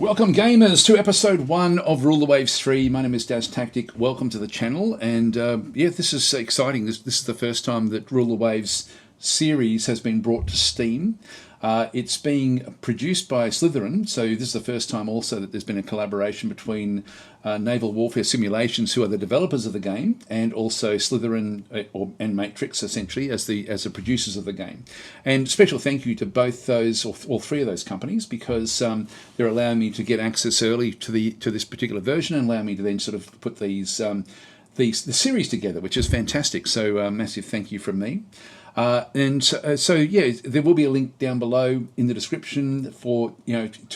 Welcome gamers to episode 1 of Rule the Waves 3. My name is DasTactic. Welcome to the channel, and yeah, this is exciting. This is the first time that Rule the Waves series has been brought to Steam. It's being produced by Slytherin, so this is the first time also that there's been a collaboration between Naval Warfare Simulations, who are the developers of the game, and also Slytherin and Matrix, essentially, as the producers of the game. And special thank you to both those, or all three of those companies, because they're allowing me to get access early to this particular version, and allow me to then sort of put the series together, which is fantastic. So massive thank you from me. So yeah, there will be a link down below in the description for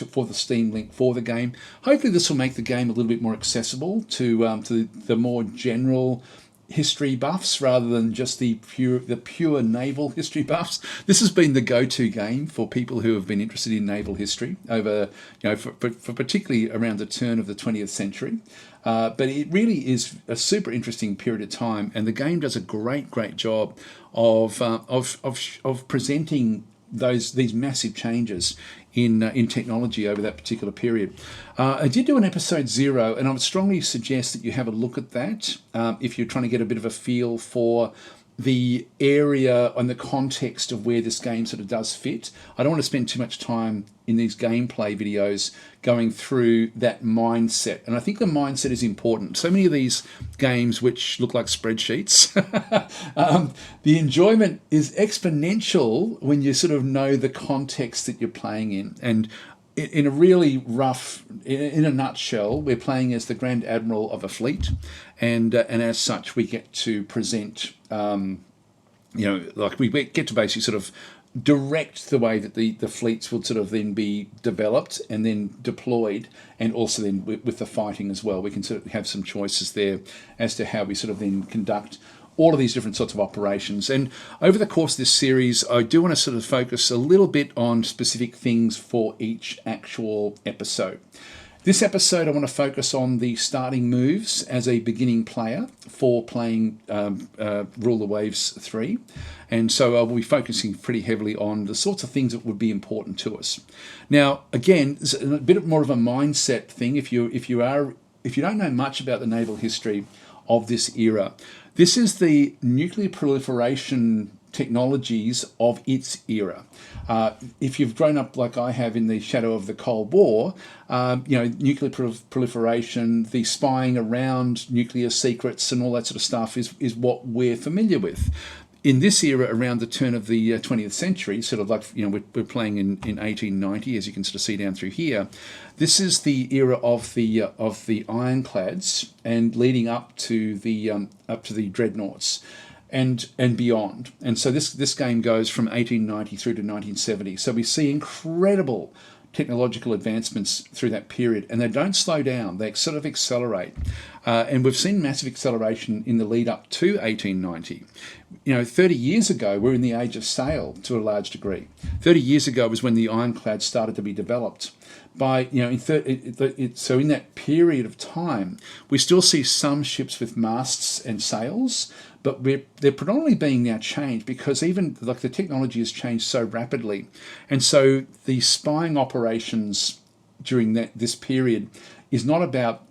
for the Steam link for the game. Hopefully, this will make the game a little bit more accessible to the more general history buffs, rather than just the pure naval history buffs. This has been the go-to game for people who have been interested in naval history over, for particularly around the turn of the 20th century. But it really is a super interesting period of time, and the game does a great job of presenting these massive changes in technology over that particular period. I did do an episode 0, and I would strongly suggest that you have a look at that if you're trying to get a bit of a feel for the area and the context of where this game sort of does fit. I don't want to spend too much time in these gameplay videos going through that mindset, and I think the mindset is important. So many of these games which look like spreadsheets, the enjoyment is exponential when you sort of know the context that you're playing in. And in a really in a nutshell, we're playing as the Grand Admiral of a fleet, and as such, we get to present, like we get to basically sort of direct the way that the fleets would sort of then be developed and then deployed, and also then with the fighting as well. We can sort of have some choices there as to how we sort of then conduct all of these different sorts of operations. And over the course of this series, I do want to sort of focus a little bit on specific things for each actual episode. This episode, I want to focus on the starting moves as a beginning player for playing Rule the Waves 3. And so I will be focusing pretty heavily on the sorts of things that would be important to us. Now, again, it's a bit more of a mindset thing. If you don't know much about the naval history of this era, this is the nuclear proliferation technologies of its era. If you've grown up like I have in the shadow of the Cold War, nuclear proliferation, the spying around nuclear secrets and all that sort of stuff is what we're familiar with. In this era, around the turn of the 20th century, sort of like, we're playing in 1890, as you can sort of see down through here. This is the era of the ironclads, and leading up to the dreadnoughts and beyond. And so this game goes from 1890 through to 1970. So we see incredible technological advancements through that period, and they don't slow down, they sort of accelerate. And we've seen massive acceleration in the lead up to 1890. 30 years ago, we're in the age of sail to a large degree. 30 years ago was when the ironclad started to be developed. So in that period of time, we still see some ships with masts and sails, but they're predominantly being now changed, because even like the technology has changed so rapidly. And so the spying operations during this period is not about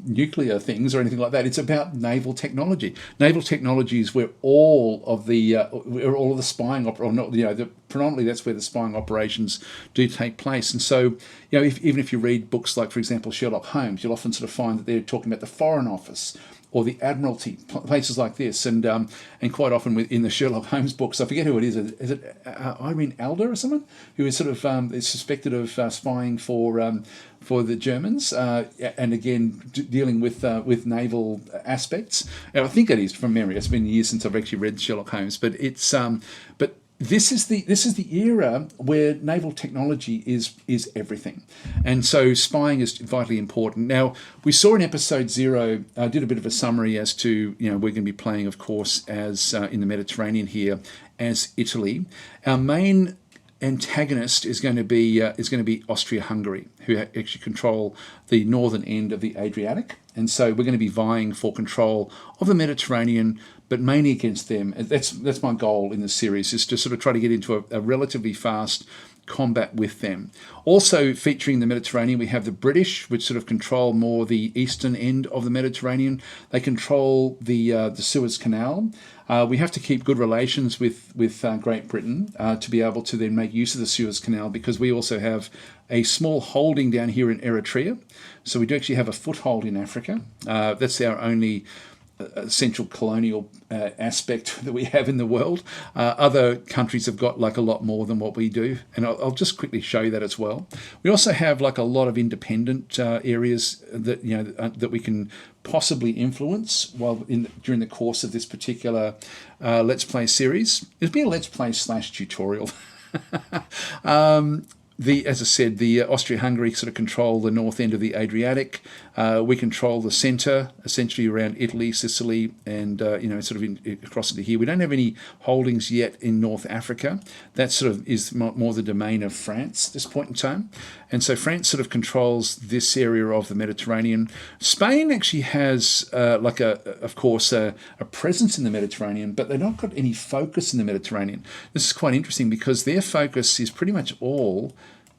nuclear things or anything like that. It's about naval technology. Naval technology is where all of the spying predominantly that's where the spying operations do take place. And so even if you read books like, for example, Sherlock Holmes, you'll often sort of find that they're talking about the Foreign Office or the Admiralty, places like this, and quite often in the Sherlock Holmes books, I forget who it is. Is it Irene Adler or someone who is sort of is suspected of spying for the Germans, and again dealing with naval aspects. And I think it is from memory. It's been years since I've actually read Sherlock Holmes, but it's but. This is the era where naval technology is everything, and so spying is vitally important. Now, we saw in episode 0, I did a bit of a summary as to we're going to be playing, of course, as in the Mediterranean here as Italy. Our main antagonist is going to be Austria-Hungary, who actually control the northern end of the Adriatic, and so we're going to be vying for control of the Mediterranean, but mainly against them. That's my goal in this series, is to sort of try to get into a relatively fast combat with them. Also featuring the Mediterranean, we have the British, which sort of control more the eastern end of the Mediterranean. They control the Suez Canal. We have to keep good relations with Great Britain to be able to then make use of the Suez Canal, because we also have a small holding down here in Eritrea. So we do actually have a foothold in Africa. That's our only central colonial aspect that we have in the world. Other countries have got like a lot more than what we do, and I'll just quickly show you that as well. We also have like a lot of independent areas that that we can possibly influence during the course of this particular Let's Play series. It'll be a Let's Play / tutorial. As I said, the Austria-Hungary sort of control the north end of the Adriatic. We control the centre, essentially around Italy, Sicily, and sort of across into here. We don't have any holdings yet in North Africa. That sort of is more the domain of France at this point in time. And so France sort of controls this area of the Mediterranean. Spain actually has, of course, a presence in the Mediterranean, but they've not got any focus in the Mediterranean. This is quite interesting because their focus is pretty much all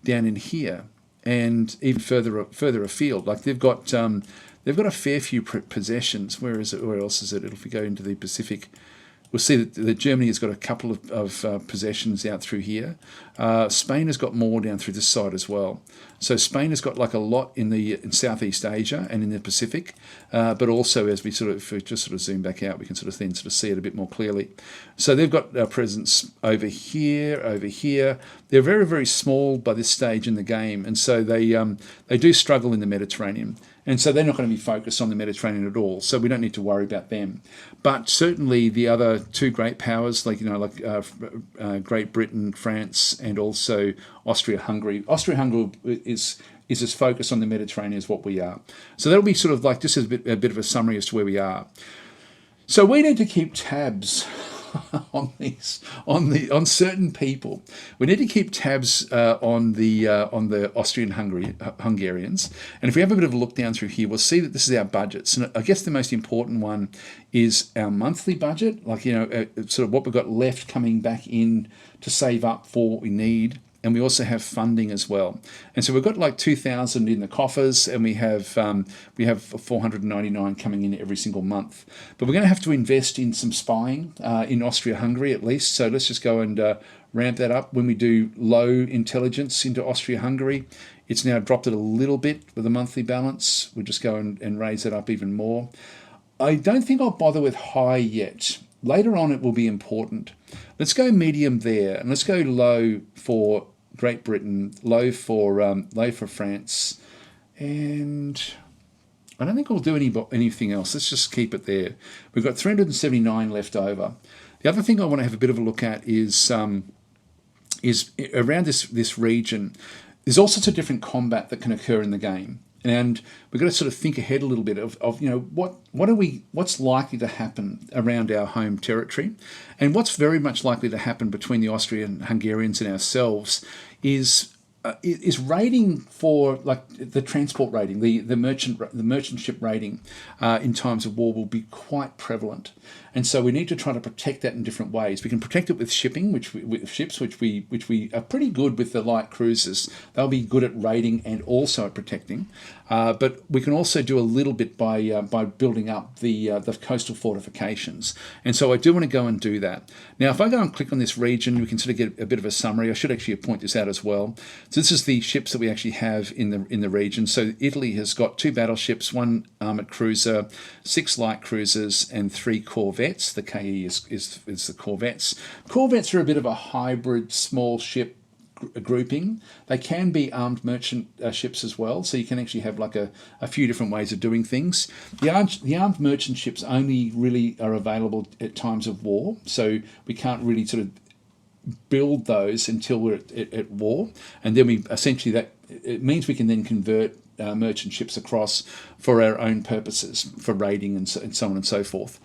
down in here and even further afield. Like they've got a fair few possessions. Where is it? Where else is it? If we go into the Pacific, we'll see that Germany has got a couple of possessions out through here. Spain has got more down through this side as well. So Spain has got like a lot in Southeast Asia and in the Pacific, but also as we if we just sort of zoom back out, we can sort of see it a bit more clearly. So they've got a presence over here. They're very, very small by this stage in the game, and so they do struggle in the Mediterranean. And so they're not going to be focused on the Mediterranean at all. So we don't need to worry about them. But certainly the other two great powers, Great Britain, France, and also Austria-Hungary. Austria-Hungary is as focused on the Mediterranean as what we are. So that'll be sort of like just a bit of a summary as to where we are. So we need to keep tabs on certain people. We need to keep tabs on the Austrian Hungarians. And if we have a bit of a look down through here, we'll see that this is our budgets. And I guess the most important one is our monthly budget, sort of what we've got left coming back in to save up for what we need. And we also have funding as well. And so we've got like 2,000 in the coffers, and we have 499 coming in every single month. But we're going to have to invest in some spying in Austria-Hungary at least. So let's just go and ramp that up. When we do low intelligence into Austria-Hungary, it's now dropped it a little bit with a monthly balance. We'll just go and raise it up even more. I don't think I'll bother with high yet. Later on it will be important. Let's go medium there, and let's go low for Great Britain, low for France, and I don't think we'll do anything else. Let's just keep it there. We've got 379 left over. The other thing I want to have a bit of a look at is around this region. There's all sorts of different combat that can occur in the game, and we've got to sort of think ahead a little bit of what's likely to happen around our home territory, and what's very much likely to happen between the Austrian Hungarians and ourselves is raiding for like the transport raiding, the merchant ship raiding in times of war will be quite prevalent, and so we need to try to protect that in different ways. We can protect it with shipping, which we are pretty good with the light cruisers. They'll be good at raiding and also at protecting, but we can also do a little bit by building up the coastal fortifications. And so I do want to go and do that. Now, if I go and click on this region, we can sort of get a bit of a summary. I should actually point this out as well. So this is the ships that we actually have in the region. So Italy has got 2 battleships, 1 armoured cruiser, 6 light cruisers, and 3 corvettes. The KE is the corvettes. Corvettes are a bit of a hybrid small ship grouping. They can be armed merchant ships as well, so you can actually have like a few different ways of doing things. The armed merchant ships only really are available at times of war, so we can't really sort of build those until we're at war, and then we essentially it means we can then convert merchant ships across for our own purposes, for raiding and so on and so forth.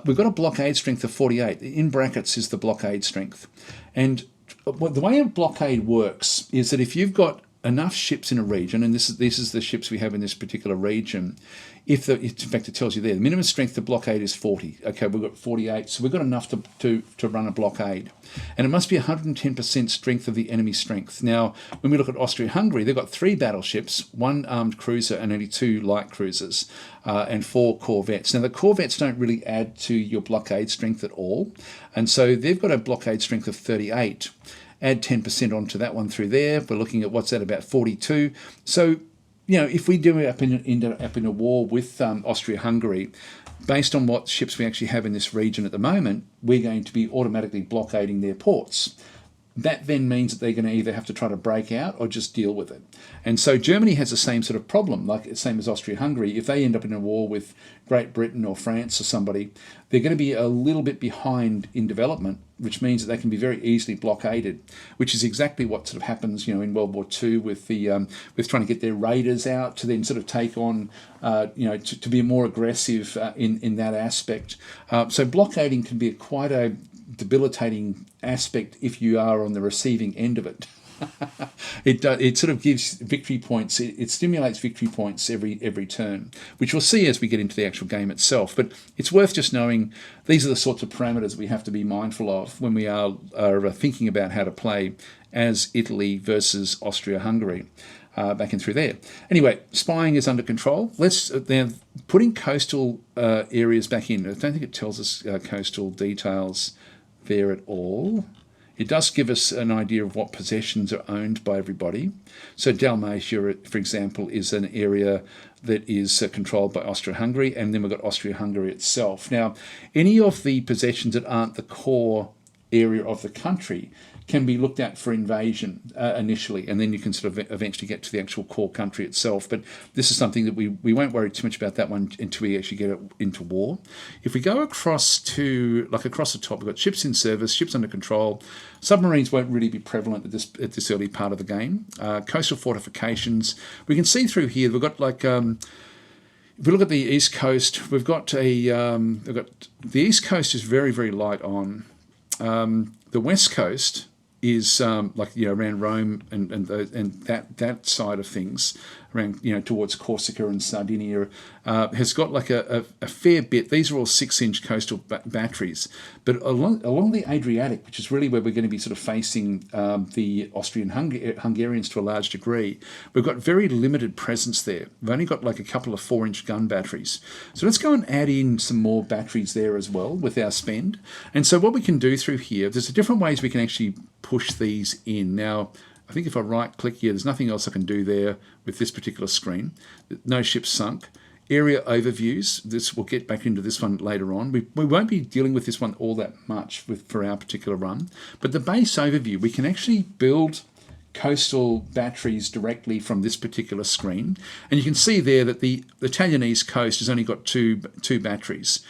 We've got a blockade strength of 48. In brackets is the blockade strength. And the way a blockade works is that if you've got enough ships in a region, and this is the ships we have in this particular region. In fact, it tells you there, the minimum strength to blockade is 40. Okay, we've got 48, so we've got enough to run a blockade. And it must be 110% strength of the enemy strength. Now, when we look at Austria-Hungary, they've got 3 battleships, 1 armed cruiser and only 2 light cruisers, and 4 corvettes. Now, the corvettes don't really add to your blockade strength at all, and so they've got a blockade strength of 38. Add 10% onto that one through there. We're looking at what's that, about 42. So, if we do end up in a war with Austria-Hungary, based on what ships we actually have in this region at the moment, we're going to be automatically blockading their ports. That then means that they're going to either have to try to break out or just deal with it. And so Germany has the same sort of problem, like same as Austria-Hungary. If they end up in a war with Great Britain or France or somebody, they're going to be a little bit behind in development, which means that they can be very easily blockaded, which is exactly what sort of happens, in World War II with with trying to get their raiders out to then sort of take on, to be more aggressive in that aspect. So blockading can be quite a debilitating aspect if you are on the receiving end of it. It sort of gives victory points. It stimulates victory points every turn, which we'll see as we get into the actual game itself. But it's worth just knowing these are the sorts of parameters we have to be mindful of when we are thinking about how to play as Italy versus Austria-Hungary. Back in through there. Anyway, spying is under control. Let's now putting coastal areas back in. I don't think it tells us coastal details there at all. It does give us an idea of what possessions are owned by everybody. So Dalmatia, for example, is an area that is controlled by Austria-Hungary, and then we've got Austria-Hungary itself. Now, any of the possessions that aren't the core area of the country can be looked at for invasion initially, and then you can sort of eventually get to the actual core country itself. But this is something that we won't worry too much about that one until we actually get it into war. If we go across to, across the top, we've got ships in service, ships under control. Submarines won't really be prevalent at this early part of the game. Coastal fortifications, we can see through here, we've got if we look at the east coast, we've got the east coast is very, very light on. The west coast is around Rome and that side of things, around towards Corsica and Sardinia, has got a fair bit. These are all 6-inch coastal batteries, but along the Adriatic, which is really where we're going to be sort of facing the Austrian Hungarians to a large degree, we've got very limited presence there. We've only got a couple of 4-inch gun batteries. So let's go and add in some more batteries there as well with our spend. And so what we can do through here, there's different ways we can actually push these in. Now, I think if I right click here, there's nothing else I can do there with this particular screen. No ships sunk. Area overviews, this we'll get back into this one later on. We won't be dealing with this one all that much for our particular run, but the base overview, we can actually build coastal batteries directly from this particular screen, and you can see there that the Italian east coast has only got two batteries,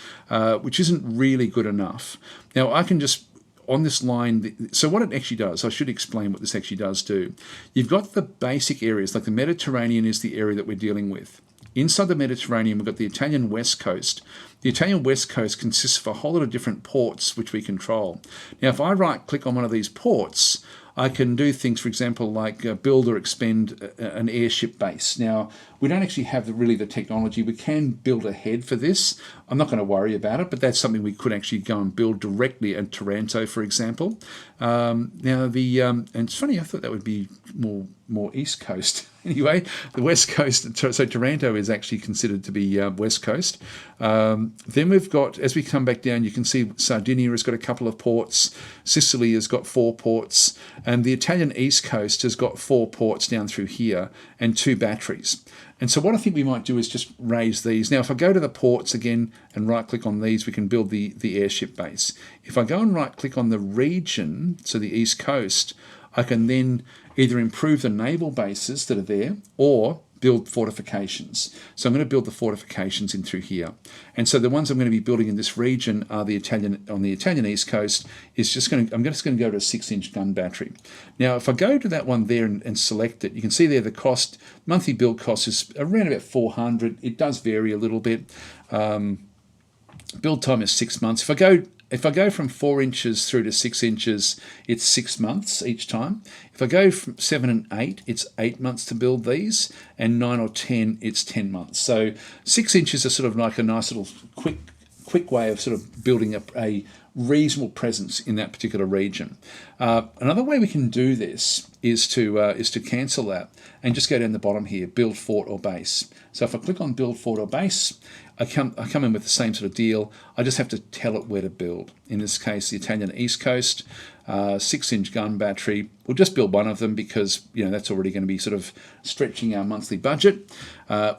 which isn't really good enough. Now I can just on this line, so what it actually does, I should explain what this actually does do. You've got the basic areas, like the Mediterranean is the area that we're dealing with. Inside the Mediterranean, we've got the Italian west coast. The Italian west coast consists of a whole lot of different ports which we control. Now, if I right-click on one of these ports, I can do things, for example, like build or expend an airship base. Now, we don't actually have really the technology. We can build ahead for this. I'm not going to worry about it, but that's something we could actually go and build directly at Taranto, for example. And it's funny, I thought that would be more East Coast. Anyway, the West Coast, so Taranto is actually considered to be West Coast. Then we've got, as we come back down, you can see Sardinia has got a couple of ports. Sicily has got 4 ports. And the Italian East Coast has got 4 ports down through here and 2 batteries. And so what I think we might do is just raise these. Now, if I go to the ports again and right-click on these, we can build the airship base. If I go and right-click on the region, so the East Coast, I can then either improve the naval bases that are there or build fortifications. So I'm going to build the fortifications in through here. And so the ones I'm going to be building in this region are the Italian East Coast. I'm just going to go to a 6-inch gun battery. Now, if I go to that one there and select it, you can see there the cost, monthly build cost is around about 400. It does vary a little bit. Build time is 6 months. If I go if I go from 4 inches through to 6 inches, it's 6 months each time. If I go from 7 and 8, it's 8 months to build these, and 9 or 10, it's 10 months. So 6 inches is sort of like a nice little quick way of sort of building up a reasonable presence in that particular region. Another way we can do this is to cancel that and just go down the bottom here, build fort or base. So if I click on build fort or base, I come in with the same sort of deal. I just have to tell it where to build. In this case, the Italian East Coast, 6-inch gun battery. We'll just build one of them because that's already going to be sort of stretching our monthly budget.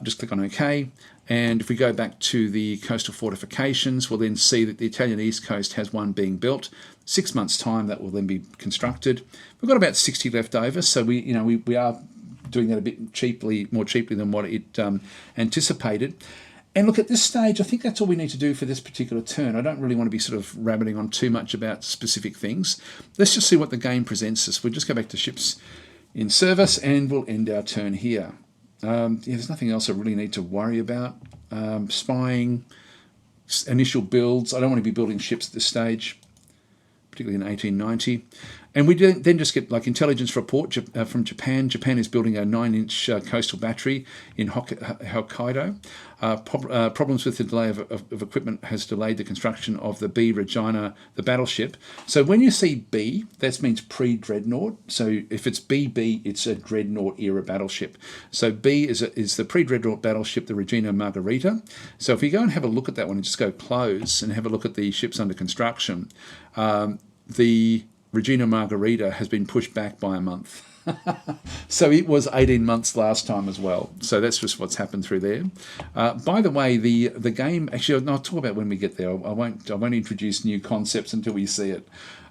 Just click on OK. And if we go back to the coastal fortifications, we'll then see that the Italian East Coast has one being built. 6 months' time, that will then be constructed. We've got about 60 left over, so we are doing that a bit more cheaply than what it anticipated. And look, at this stage, I think that's all we need to do for this particular turn. I don't really want to be sort of rabbiting on too much about specific things. Let's just see what the game presents us. We'll just go back to ships in service, and we'll end our turn here. There's nothing else I really need to worry about. Spying, initial builds. I don't want to be building ships at this stage, particularly in 1890. And we then just get like intelligence report from Japan. Japan is building a 9-inch coastal battery in Hokkaido. Problems with the delay of equipment has delayed the construction of the B Regina, the battleship. So when you see B, that means pre-dreadnought. So if it's BB, it's a dreadnought era battleship. So B is the pre-dreadnought battleship, the Regina Margherita. So if you go and have a look at that one and just go close and have a look at the ships under construction, the Regina Margherita has been pushed back by a month. So it was 18 months last time as well. So that's just what's happened through there. By the way, the game, actually, I'll talk about when we get there. I won't introduce new concepts until we see it.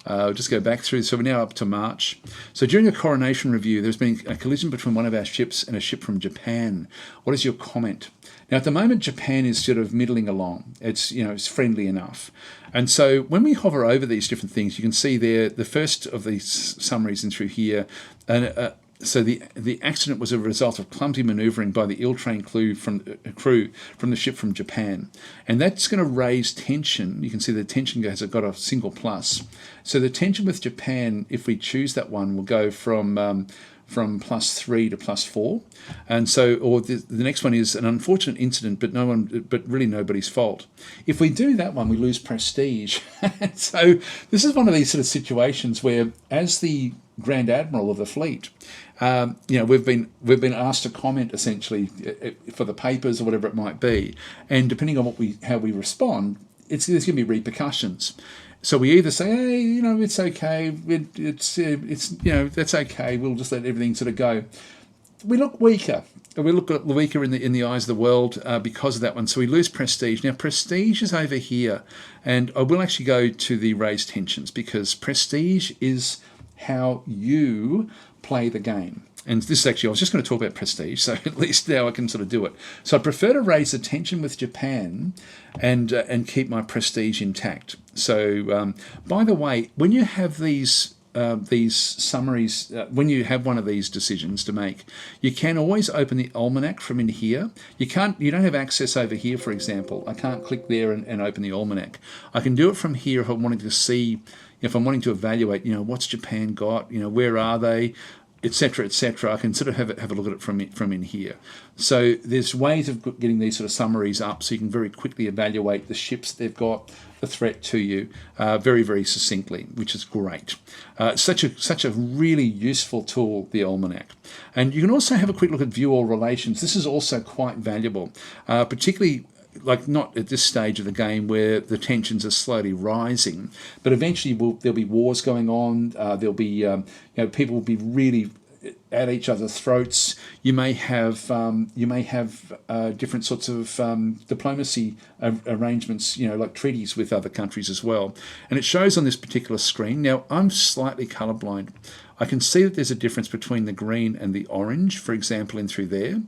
I'll just go back through. So we're now up to March. So during a coronation review, there's been a collision between one of our ships and a ship from Japan. What is your comment? Now, at the moment, Japan is sort of middling along. It's friendly enough. And so when we hover over these different things, you can see there the first of these summaries in through here. And so the accident was a result of clumsy manoeuvring by the ill-trained crew from the ship from Japan. And that's going to raise tension. You can see the tension has got a single plus. So the tension with Japan, if we choose that one, will go from +3 to +4, and so, or the next one is an unfortunate incident, but really nobody's fault. If we do that one, we lose prestige. So this is one of these sort of situations where, as the Grand Admiral of the fleet, we've been asked to comment essentially for the papers or whatever it might be, and depending on how we respond, there's going to be repercussions. So we either say, hey, it's okay, that's okay, we'll just let everything sort of go. We look weaker. We look weaker in the eyes of the world because of that one. So we lose prestige. Now, prestige is over here. And I will actually go to the raised tensions because prestige is how you play the game. And this is actually, I was just going to talk about prestige, so at least now I can sort of do it. So I prefer to raise the tension with Japan and keep my prestige intact. So, by the way, when you have these summaries, when you have one of these decisions to make, you can always open the almanac from in here. You don't have access over here, for example. I can't click there and open the almanac. I can do it from here if I'm wanting to see, if I'm wanting to evaluate, what's Japan got, where are they, etc., etc. I can sort of have a look at it from in here. So there's ways of getting these sort of summaries up so you can very quickly evaluate the ships they've got, the threat to you, very, very succinctly, which is great. Such a really useful tool, the Almanac. And you can also have a quick look at view all relations. This is also quite valuable, particularly like not at this stage of the game where the tensions are slowly rising, but eventually there'll be wars going on. There'll be people will be really at each other's throats. You may have different sorts of diplomacy arrangements, like treaties with other countries as well. And it shows on this particular screen. Now I'm slightly colorblind. I can see that there's a difference between the green and the orange, for example, in through there.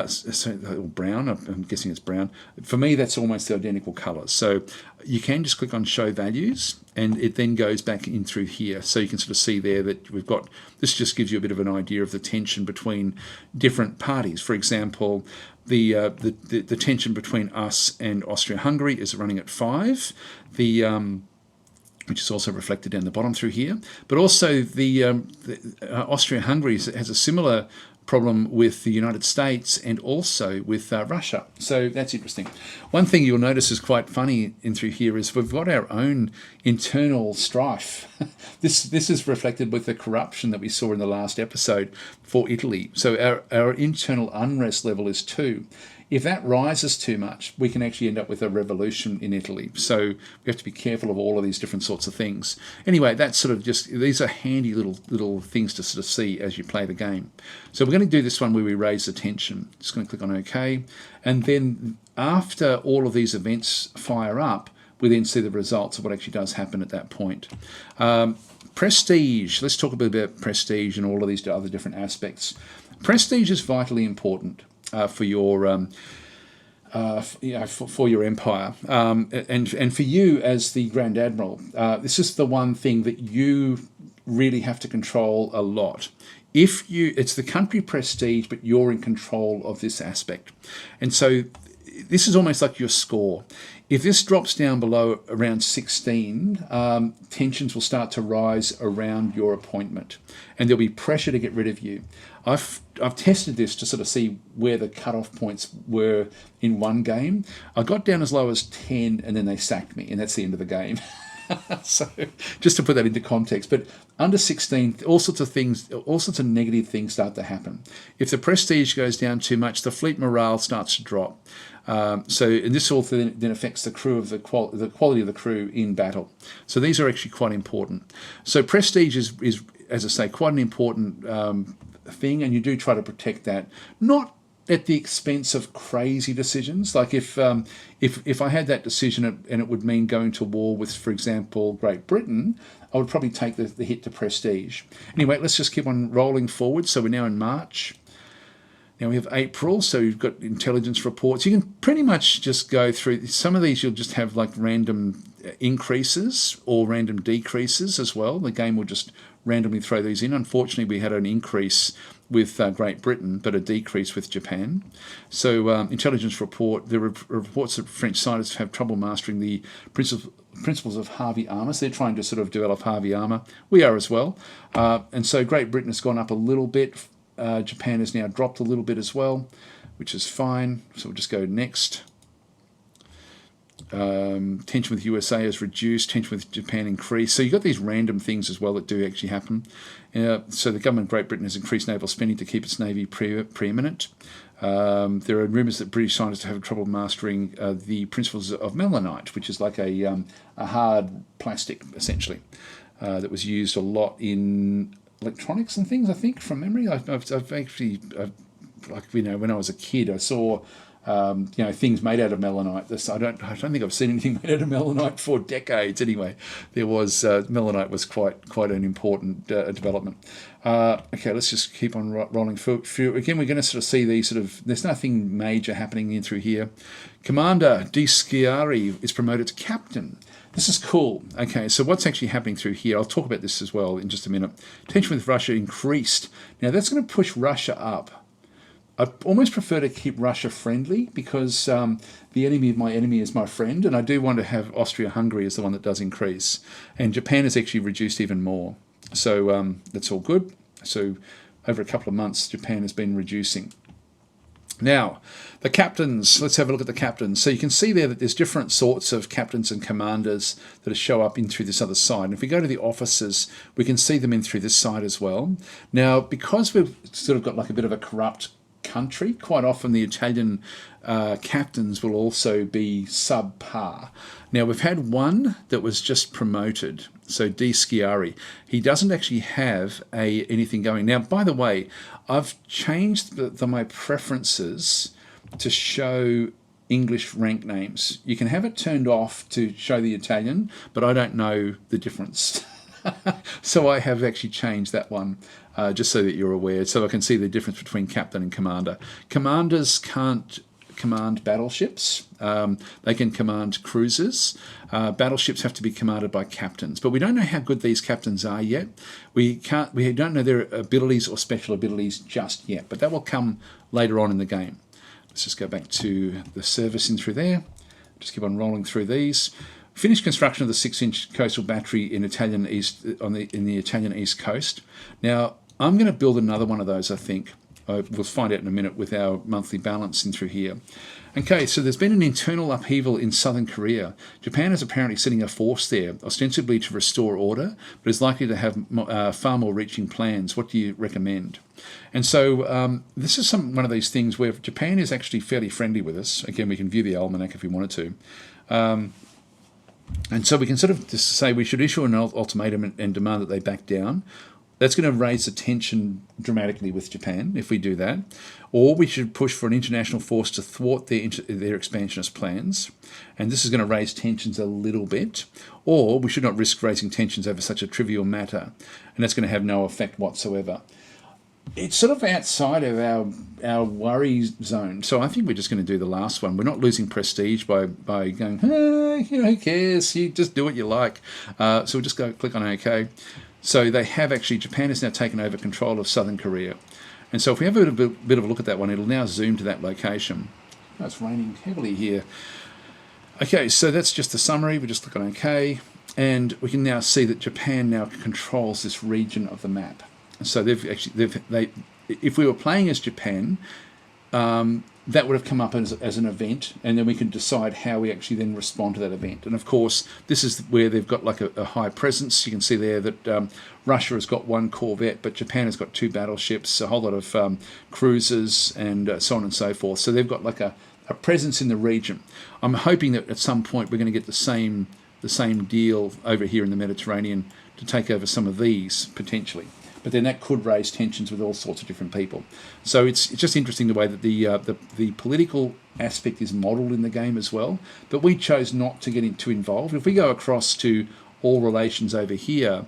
So brown, I'm guessing it's brown. For me, that's almost the identical colours. So you can just click on Show Values, and it then goes back in through here. So you can sort of see there that we've got, this just gives you a bit of an idea of the tension between different parties. For example, the tension between us and Austria-Hungary is running at 5. which is also reflected down the bottom through here. But also the Austria-Hungary has a similar problem with the United States and also with Russia. So that's interesting. One thing you'll notice is quite funny in through here is we've got our own internal strife. This is reflected with the corruption that we saw in the last episode for Italy. So our internal unrest level is 2. If that rises too much, we can actually end up with a revolution in Italy. So we have to be careful of all of these different sorts of things. Anyway, that's sort of just, these are handy little things to sort of see as you play the game. So we're going to do this one where we raise the tension. Just going to click on OK. And then after all of these events fire up, we then see the results of what actually does happen at that point. Prestige. Let's talk a bit about prestige and all of these other different aspects. Prestige is vitally important. For your for your empire, and for you as the Grand Admiral, this is the one thing that you really have to control a lot. It's the country prestige, but you're in control of this aspect, and so this is almost like your score. If this drops down below around 16, tensions will start to rise around your appointment, and there'll be pressure to get rid of you. I've tested this to sort of see where the cutoff points were in one game. I got down as low as 10, and then they sacked me, and that's the end of the game. So just to put that into context, but under 16, all sorts of negative things start to happen. If the prestige goes down too much, the fleet morale starts to drop. And this also then affects the crew of the quality of the crew in battle. So these are actually quite important. So prestige is as I say, quite an important thing, and you do try to protect that, not at the expense of crazy decisions. Like if I had that decision and it would mean going to war with, for example, Great Britain, I would probably take the hit to prestige. Anyway, let's just keep on rolling forward. So we're now in March. Now we have April, so you've got intelligence reports. You can pretty much just go through some of these. You'll just have like random increases or random decreases as well. The game will just randomly throw these in. Unfortunately, we had an increase with Great Britain, but a decrease with Japan. So intelligence report, there are reports that French scientists have trouble mastering the principles of Harvey armour. So they're trying to sort of develop Harvey armour. We are as well. And so Great Britain has gone up a little bit. Japan has now dropped a little bit as well, which is fine. So we'll just go next. Tension with USA has reduced, tension with Japan increased. So you've got these random things as well that do actually happen. So the government of Great Britain has increased naval spending to keep its navy preeminent. There are rumours that British scientists have trouble mastering the principles of melanite, which is like a hard plastic, essentially, that was used a lot in electronics and things, I think, from memory. I've actually, like, you know, when I was a kid, I saw things made out of melanite. I don't think I've seen anything made out of melanite for decades. Anyway, there was melanite was quite an important development. Okay, let's just keep on rolling through. Again, we're going to sort of see these sort of. There's nothing major happening in through here. Commander DasTactic is promoted to captain. This is cool. Okay, so what's actually happening through here? I'll talk about this as well in just a minute. Tension with Russia increased. Now that's going to push Russia up. I almost prefer to keep Russia friendly because the enemy of my enemy is my friend, and I do want to have Austria-Hungary as the one that does increase. And Japan has actually reduced even more. So that's all good. So over a couple of months, Japan has been reducing. Now, the captains. Let's have a look at the captains. So you can see there that there's different sorts of captains and commanders that show up in through this other side. And if we go to the officers, we can see them in through this side as well. Now, because we've sort of got like a bit of a corrupt country, quite often the Italian captains will also be subpar. Now, we've had one that was just promoted, so DasTactic. He doesn't actually have anything going. Now, by the way, I've changed my preferences to show English rank names. You can have it turned off to show the Italian, but I don't know the difference. So I have actually changed that one, just so that you're aware, so I can see the difference between captain and commander. Commanders can't command battleships. They can command cruisers. Battleships have to be commanded by captains, but we don't know how good these captains are yet. We don't know their abilities or special abilities just yet, but that will come later on in the game. Let's just go back to the service in through there. Just keep on rolling through these. Finished construction of the 6-inch coastal battery in the Italian east coast. Now I'm going to build another one of those. I think we'll find out in a minute with our monthly balancing through here. Okay, so there's been an internal upheaval in southern Korea. Japan is apparently sending a force there, ostensibly to restore order, but is likely to have far more reaching plans. What do you recommend? And so this is one of these things where Japan is actually fairly friendly with us. Again, we can view the almanac if we wanted to. And so we can sort of just say we should issue an ultimatum and demand that they back down. That's going to raise the tension dramatically with Japan if we do that. Or we should push for an international force to thwart their expansionist plans. And this is going to raise tensions a little bit. Or we should not risk raising tensions over such a trivial matter. And that's going to have no effect whatsoever. It's sort of outside of our worry zone. So I think we're just going to do the last one. We're not losing prestige by going, hey, who cares? You just do what you like. So we'll just go click on OK. So they have actually, Japan has now taken over control of southern Korea. And so if we have a bit of a look at that one, it'll now zoom to that location. Oh, it's raining heavily here. Okay, so that's just the summary. We just click on OK. And we can now see that Japan now controls this region of the map. So if we were playing as Japan, that would have come up as an event, and then we can decide how we actually then respond to that event. And of course, this is where they've got like a high presence. You can see there that Russia has got 1 corvette, but Japan has got 2 battleships, a whole lot of cruisers, and so on and so forth. So they've got like a presence in the region. I'm hoping that at some point we're going to get the same deal over here in the Mediterranean to take over some of these potentially. But then that could raise tensions with all sorts of different people. So it's just interesting the way that the political aspect is modelled in the game as well. But we chose not to get too involved. If we go across to all relations over here,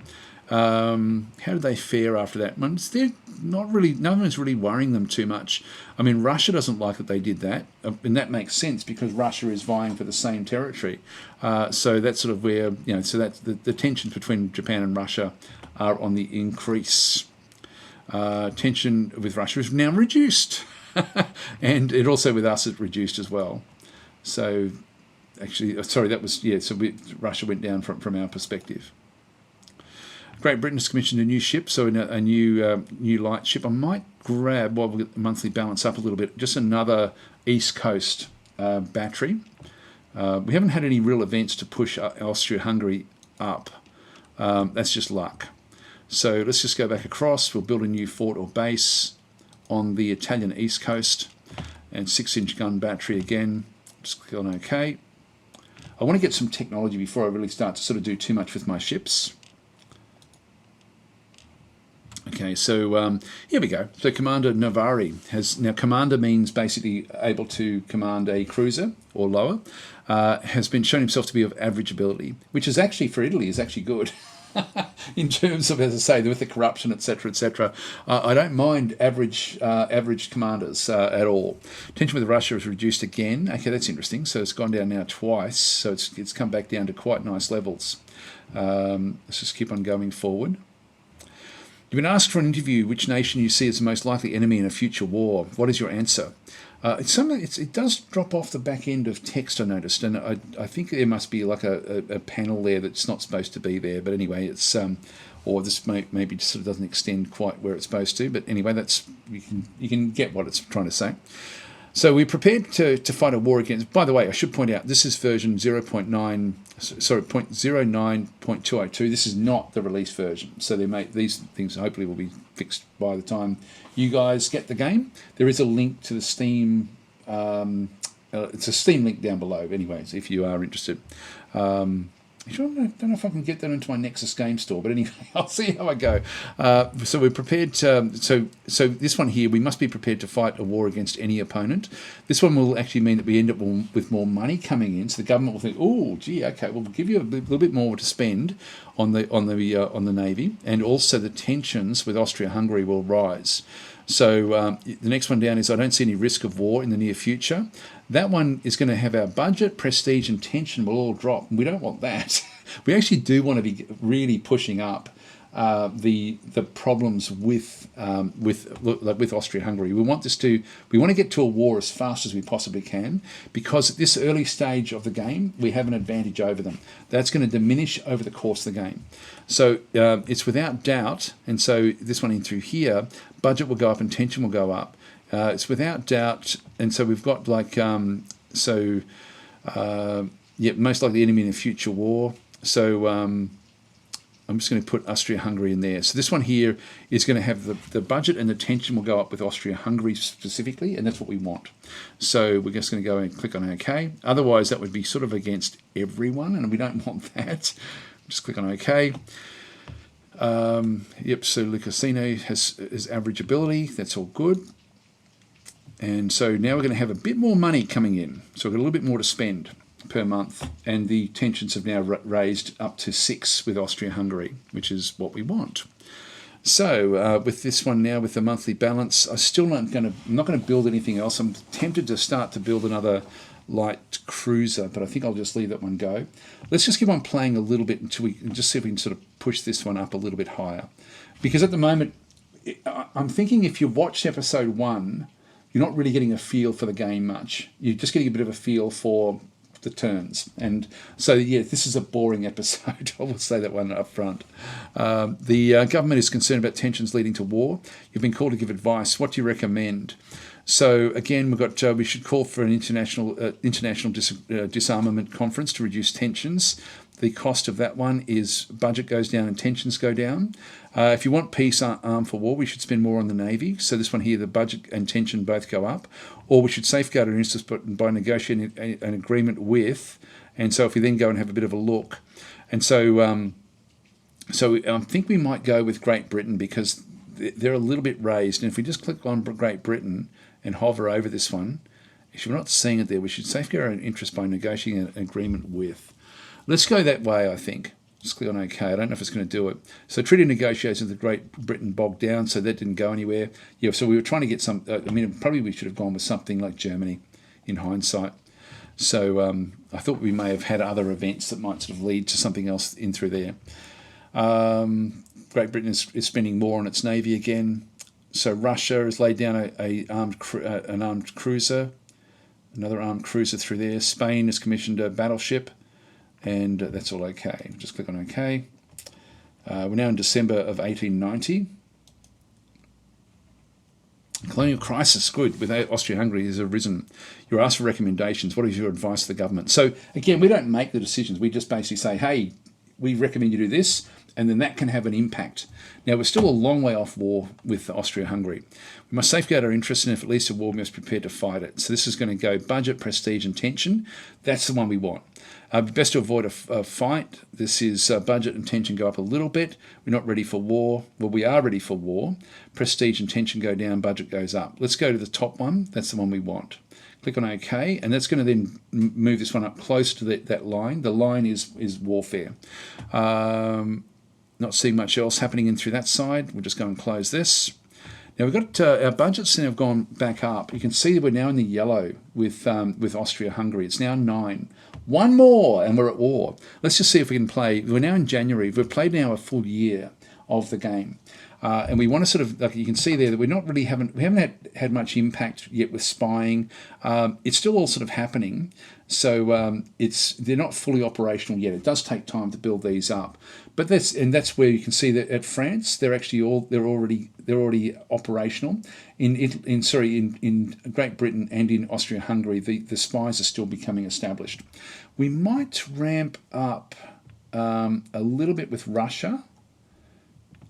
how did they fare after that? They're not really. No one's really worrying them too much. I mean, Russia doesn't like that they did that, and that makes sense because Russia is vying for the same territory. So that's sort of where So that's the tensions between Japan and Russia are on the increase. Tension with Russia is now reduced, and it also with us is reduced as well. So actually, sorry, that was So Russia went down from our perspective. Great Britain has commissioned a new ship, so a new light ship. I might grab, while we get the monthly balance up a little bit, just another East Coast battery. We haven't had any real events to push Austria-Hungary up. That's just luck. So let's just go back across. We'll build a new fort or base on the Italian East Coast, and 6-inch gun battery again. Just click on OK. I want to get some technology before I really start to sort of do too much with my ships. Okay, so here we go. So Commander Navari Commander means basically able to command a cruiser or lower, has been shown himself to be of average ability, which is actually, for Italy, is actually good. In terms of, as I say, with the corruption, etc., etc., I don't mind average commanders at all. Tension with Russia is reduced again. Okay, that's interesting. So it's gone down now twice. So it's come back down to quite nice levels. Let's just keep on going forward. You've been asked for an interview which nation you see as the most likely enemy in a future war. What is your answer? It does drop off the back end of text, I noticed, and I think there must be like a panel there that's not supposed to be there. But anyway, it's or this maybe just sort of doesn't extend quite where it's supposed to. But anyway, that's you can get what it's trying to say. So we're prepared to fight a war against. By the way, I should point out this is version 0.09.202. This is not the release version. So these things hopefully will be fixed by the time you guys get the game. There is a link to the Steam. It's a Steam link down below. Anyways, if you are interested. I don't know if I can get that into my Nexus game store, but anyway, I'll see how I go. So we're prepared to, so this one here, we must be prepared to fight a war against any opponent. This one will actually mean that we end up with more money coming in, so the government will think, oh, gee, okay, we'll give you a little bit more to spend on the Navy, and also the tensions with Austria-Hungary will rise. So the next one down is I don't see any risk of war in the near future. That one is going to have our budget, prestige and tension will all drop. And we don't want that. We actually do want to be really pushing up the problems with Austria-Hungary. We want to get to a war as fast as we possibly can, because at this early stage of the game we have an advantage over them. That's going to diminish over the course of the game. So it's without doubt, and so this one in through here, budget will go up and tension will go up. It's without doubt, and so we've got like most likely enemy in a future war. So I'm just going to put Austria-Hungary in there. So this one here is going to have the budget and the tension will go up with Austria-Hungary specifically, and that's what we want. So we're just going to go and click on OK. Otherwise, that would be sort of against everyone, and we don't want that. Just click on OK. So Lucasino has average ability. That's all good. And so now we're going to have a bit more money coming in. So we've got a little bit more to spend per month, and the tensions have now raised up to 6 with Austria-Hungary, which is what we want. So with this one now, with the monthly balance, I'm not going to build anything else. I'm tempted to start to build another light cruiser, but I think I'll just leave that one go. Let's just keep on playing a little bit until we just see if we can sort of push this one up a little bit higher. Because at the moment, I'm thinking if you watched episode 1, you're not really getting a feel for the game much. You're just getting a bit of a feel for the turns. And so, yeah, this is a boring episode. I will say that one up front. The government is concerned about tensions leading to war. You've been called to give advice. What do you recommend? So again, we should call for an international disarmament conference to reduce tensions. The cost of that one is budget goes down and tensions go down. If you want peace, arm for war, we should spend more on the Navy. So this one here, the budget and tension both go up. Or we should safeguard our interests by negotiating an agreement with. And so if we then go and have a bit of a look. And so I think we might go with Great Britain because they're a little bit raised. And if we just click on Great Britain and hover over this one, if you're not seeing it there, we should safeguard our interests by negotiating an agreement with. Let's go that way, I think. Just click on OK. I don't know if it's going to do it. So treaty negotiations with Great Britain bogged down, so that didn't go anywhere. Yeah, so we were trying to get some... probably we should have gone with something like Germany in hindsight. So I thought we may have had other events that might sort of lead to something else in through there. Great Britain is spending more on its navy again. So Russia has laid down an armed cruiser, another armed cruiser through there. Spain has commissioned a battleship. And that's all okay. Just click on OK. We're now in December of 1890. Colonial crisis, good, with Austria-Hungary has arisen. You're asked for recommendations. What is your advice to the government? So, again, we don't make the decisions. We just basically say, hey, we recommend you do this, and then that can have an impact. Now, we're still a long way off war with Austria-Hungary. We must safeguard our interests, and if it leads to war, we must prepare to fight it. So this is going to go budget, prestige, and tension. That's the one we want. Best to avoid a fight. This is budget and tension go up a little bit. We're not ready for war. Well, we are ready for war. Prestige and tension go down, budget goes up. Let's go to the top one. That's the one we want. Click on OK, and that's going to then move this one up close to that line. The line is warfare. Not seeing much else happening in through that side. We'll just go and close this. Now we've got our budgets now have gone back up. You can see that we're now in the yellow with Austria-Hungary. It's now 9. One more and we're at war. Let's just see if we can play. We're now in January. We've played now a full year of the game. And we want to sort of, like you can see there, that we haven't had much impact yet with spying. It's still all sort of happening. So they're not fully operational yet. It does take time to build these up. But that's where you can see that at France, they're already operational. In Great Britain and in Austria-Hungary, the spies are still becoming established. We might ramp up a little bit with Russia,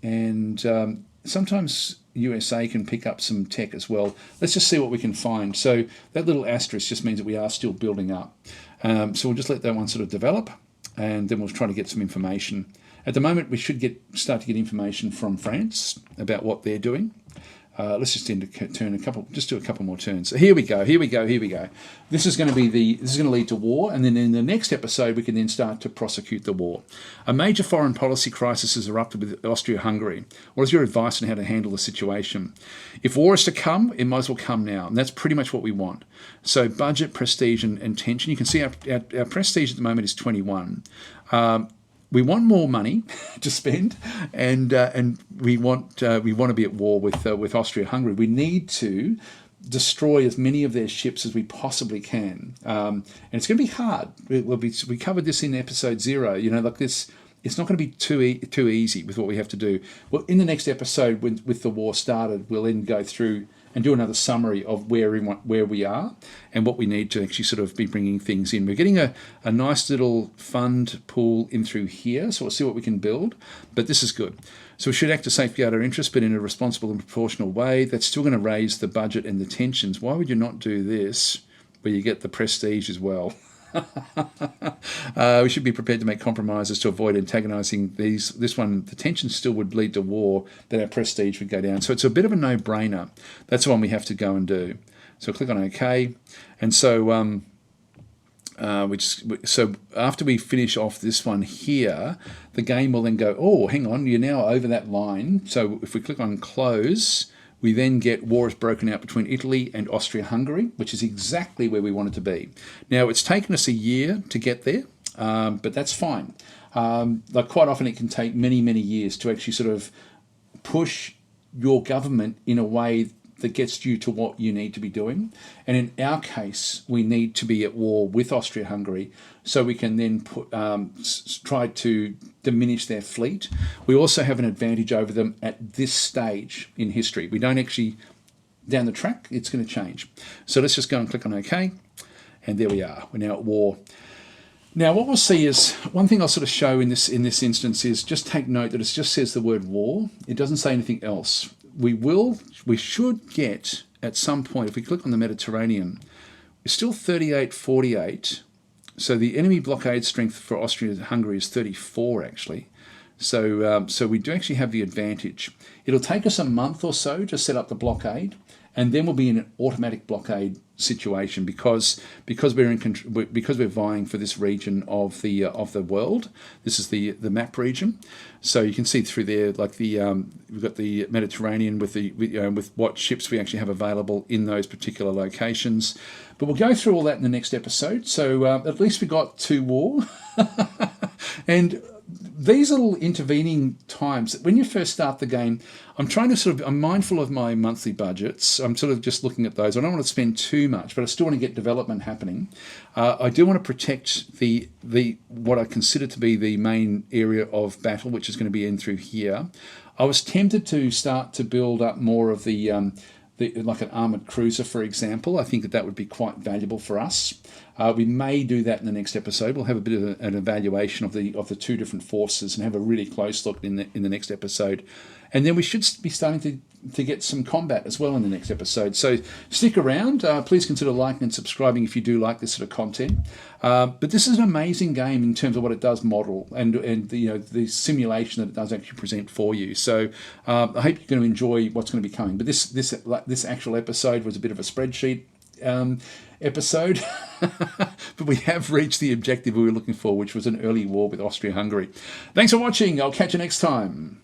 and sometimes USA can pick up some tech as well. Let's just see what we can find. So that little asterisk just means that we are still building up. So we'll just let that one sort of develop, and then we'll try to get some information. At the moment, we should start to get information from France about what they're doing. Let's just do a couple more turns. So here we go. This is going to lead to war, and then in the next episode, we can then start to prosecute the war. A major foreign policy crisis has erupted with Austria-Hungary. What is your advice on how to handle the situation? If war is to come, it might as well come now, and that's pretty much what we want. So budget, prestige, and tension. You can see our prestige at the moment is 21. we want more money to spend, and we want to be at war with Austria-Hungary. We need to destroy as many of their ships as we possibly can, and it's going to be hard. We covered this in episode 0. Like this. It's not going to be too easy with what we have to do. Well, in the next episode, with the war started, we'll then go through and do another summary of where we are and what we need to actually sort of be bringing things in. We're getting a nice little fund pool in through here, so we'll see what we can build, but this is good. So we should act to safeguard our interests, but in a responsible and proportional way. That's still going to raise the budget and the tensions. Why would you not do this where you get the prestige as well? We should be prepared to make compromises to avoid antagonising this one. The tension still would lead to war, then our prestige would go down. So it's a bit of a no-brainer. That's the one we have to go and do. So click on OK. And so so after we finish off this one here, the game will then go, oh, hang on, you're now over that line. So if we click on Close, we then get war is broken out between Italy and Austria-Hungary, which is exactly where we want it to be. Now, it's taken us a year to get there, but that's fine. Like quite often it can take many, many years to actually sort of push your government in a way that gets you to what you need to be doing. And in our case, we need to be at war with Austria-Hungary so we can then try to diminish their fleet. We also have an advantage over them at this stage in history. We don't actually, down the track, it's going to change. So let's just go and click on OK. And there we are. We're now at war. Now, what we'll see is, one thing I'll sort of show in this instance is just take note that it just says the word war. It doesn't say anything else. We should get, at some point, if we click on the Mediterranean, it's still 38-48. So the enemy blockade strength for Austria-Hungary is 34, actually. So we do actually have the advantage. It'll take us a month or so to set up the blockade, and then we'll be in an automatic blockade situation because we're vying for this region of the world. This is the map region, so you can see through there, like we've got the Mediterranean with what ships we actually have available in those particular locations. But we'll go through all that in the next episode. So at least we got to war, and these little intervening times, when you first start the game, I'm mindful of my monthly budgets. I'm sort of just looking at those. I don't want to spend too much, but I still want to get development happening. I do want to protect the what I consider to be the main area of battle, which is going to be in through here. I was tempted to start to build up more of like an armoured cruiser, for example. I think that would be quite valuable for us. We may do that in the next episode. We'll have a bit of an evaluation of the two different forces and have a really close look in the next episode. And then we should be starting to get some combat as well in the next episode. So stick around. Please consider liking and subscribing if you do like this sort of content. But this is an amazing game in terms of what it does model and the simulation that it does actually present for you. So I hope you're going to enjoy what's going to be coming. But this actual episode was a bit of a spreadsheet episode, but we have reached the objective we were looking for, which was an early war with Austria-Hungary. Thanks for watching. I'll catch you next time.